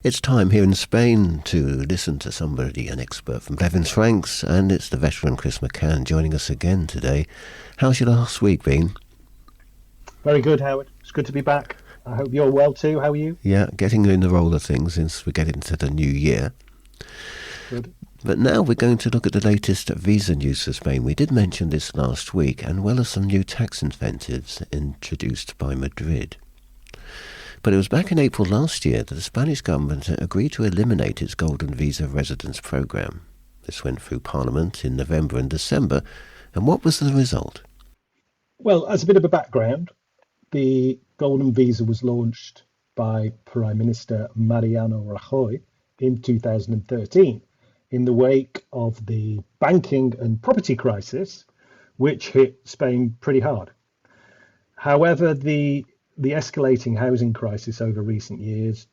It's time here in Spain to listen to somebody, an expert from Blevins, France, and it's the veteran Chris McCann joining us again today. How's your last week been? Very good, Howard. It's good to be back. I hope you're well too. How are you? Yeah, getting in the roll of things since we get into the new year. Good. But now we're going to look at the latest visa news for Spain. We did mention this last week, and well as some new tax incentives introduced by Madrid. But it was back in April last year that the Spanish government agreed to eliminate its Golden Visa residence programme. This went through Parliament in November and December, and what was the result? Well, as a bit of a background, the Golden Visa was launched by Prime Minister Mariano Rajoy in 2013 in the wake of the banking and property crisis, which hit Spain pretty hard. However, the escalating housing crisis over recent years,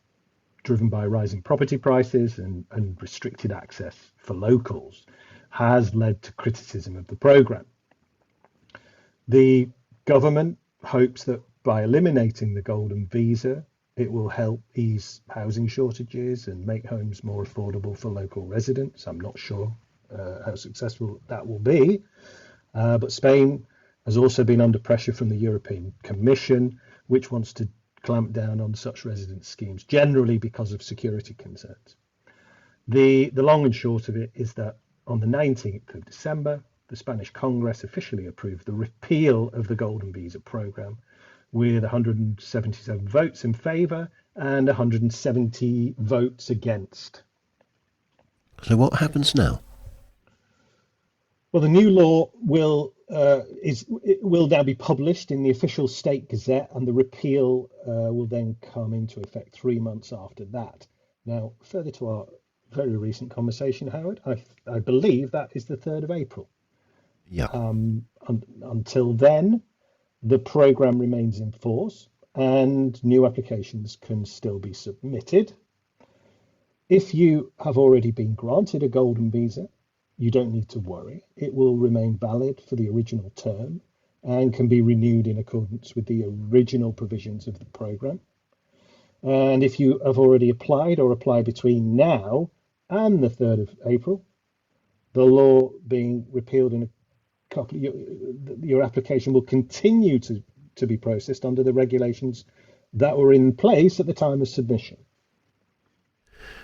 driven by rising property prices and restricted access for locals, has led to criticism of the programme. The government hopes that by eliminating the Golden Visa, it will help ease housing shortages and make homes more affordable for local residents. I'm not sure how successful that will be, but Spain has also been under pressure from the European Commission, which wants to clamp down on such residence schemes, generally because of security concerns. The long and short of it is that on the 19th of December, the Spanish Congress officially approved the repeal of the Golden Visa programme with 177 votes in favour and 170 votes against. So what happens now? Well, the new law will now be published in the official state gazette, and the repeal will then come into effect 3 months after that. Now, further to our very recent conversation, Howard, I believe that is the 3rd of April. Yeah. Until then, the programme remains in force and new applications can still be submitted. If you have already been granted a Golden Visa, you don't need to worry. It will remain valid for the original term and can be renewed in accordance with the original provisions of the programme. And if you have already applied or apply between now and the 3rd of April, the law being repealed in a couple, your application will continue to be processed under the regulations that were in place at the time of submission.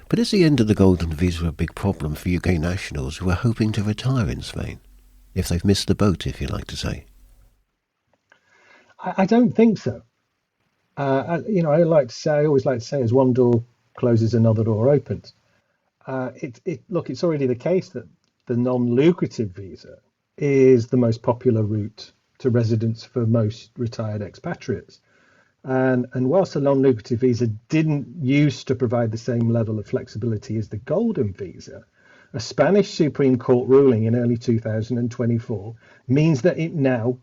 But is the end of the Golden Visa a big problem for UK nationals who are hoping to retire in Spain? If they've missed the boat, if you like to say. I don't think so. I always like to say, as one door closes, another door opens. It's already the case that the non-lucrative visa is the most popular route to residence for most retired expatriates. And whilst the non-lucrative visa didn't used to provide the same level of flexibility as the Golden Visa, a Spanish Supreme Court ruling in early 2024 means that it now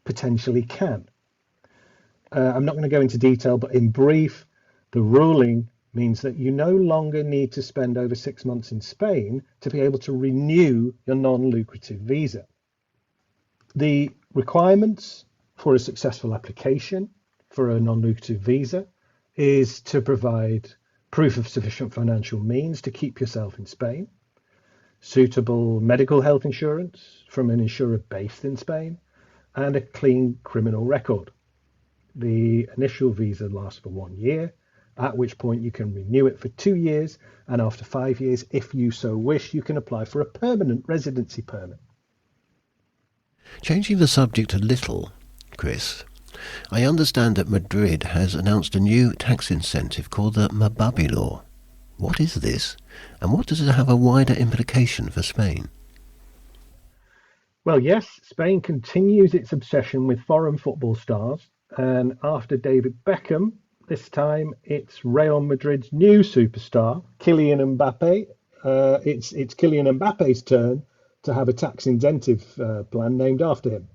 potentially can. I'm not going to go into detail, but in brief, the ruling means that you no longer need to spend over 6 months in Spain to be able to renew your non-lucrative visa. The requirements for a successful application for a non-lucrative visa is to provide proof of sufficient financial means to keep yourself in Spain, suitable medical health insurance from an insurer based in Spain, and a clean criminal record. The initial visa lasts for 1 year, at which point you can renew it for 2 years, and after 5 years, if you so wish, you can apply for a permanent residency permit. Changing the subject a little, Chris, I understand that Madrid has announced a new tax incentive called the Mababi law. What is this, and what does it have a wider implication for Spain? Well, yes, Spain continues its obsession with foreign football stars, and after David Beckham, this time it's Real Madrid's new superstar, Kylian Mbappe. It's Kylian Mbappe's turn to have a tax incentive plan named after him.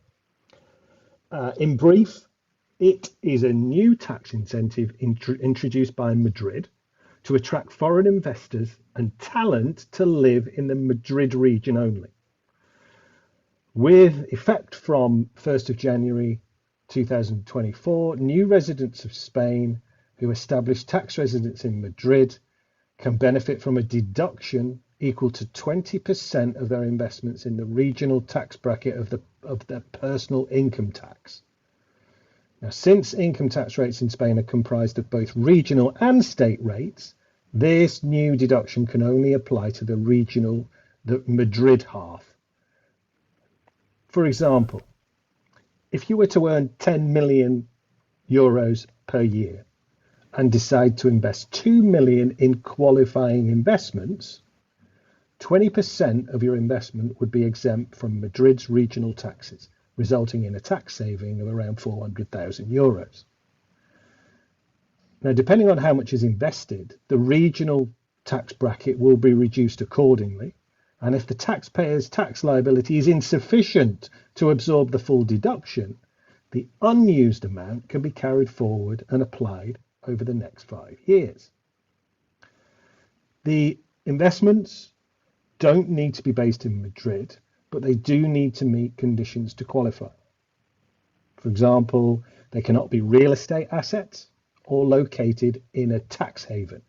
In brief, it is a new tax incentive introduced by Madrid to attract foreign investors and talent to live in the Madrid region only. With effect from 1st of January 2024, new residents of Spain who establish tax residence in Madrid can benefit from a deduction equal to 20% of their investments in the regional tax bracket of their personal income tax. Now, since income tax rates in Spain are comprised of both regional and state rates, this new deduction can only apply to the Madrid half. For example, if you were to earn 10 million euros per year and decide to invest 2 million in qualifying investments, 20% of your investment would be exempt from Madrid's regional taxes, resulting in a tax saving of around 400,000 euros. Now, depending on how much is invested, the regional tax bracket will be reduced accordingly. And if the taxpayer's tax liability is insufficient to absorb the full deduction, the unused amount can be carried forward and applied over the next 5 years. The investments don't need to be based in Madrid, but they do need to meet conditions to qualify. For example, they cannot be real estate assets or located in a tax haven,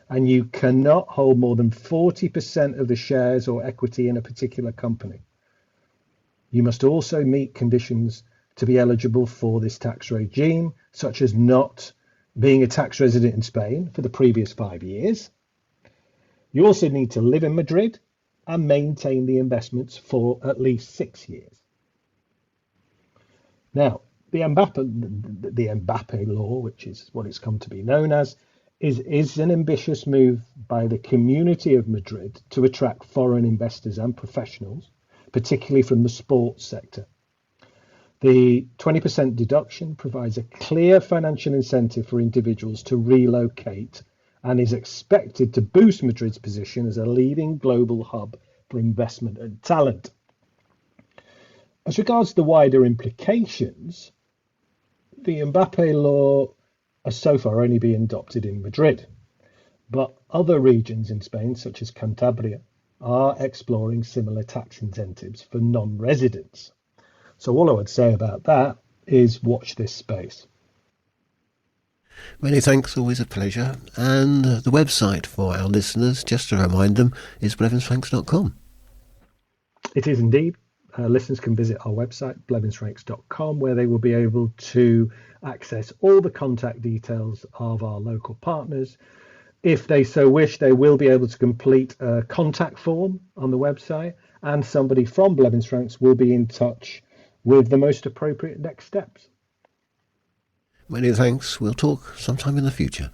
and you cannot hold more than 40% of the shares or equity in a particular company. You must also meet conditions to be eligible for this tax regime, such as not being a tax resident in Spain for the previous 5 years. You also need to live in Madrid and maintain the investments for at least 6 years. Now, the Mbappe law, which is what it's come to be known as, is an ambitious move by the community of Madrid to attract foreign investors and professionals, particularly from the sports sector. The 20% deduction provides a clear financial incentive for individuals to relocate and is expected to boost Madrid's position as a leading global hub for investment and talent. As regards the wider implications, the Mbappe law has so far only been adopted in Madrid, but other regions in Spain, such as Cantabria, are exploring similar tax incentives for non-residents. So all I would say about that is watch this space. Many thanks, always a pleasure. And the website for our listeners, just to remind them, is blevinsfranks.com. It is indeed. Listeners can visit our website, blevinsfranks.com, where they will be able to access all the contact details of our local partners. If they so wish, they will be able to complete a contact form on the website, and somebody from Blevins Franks will be in touch with the most appropriate next steps. Many thanks. We'll talk sometime in the future.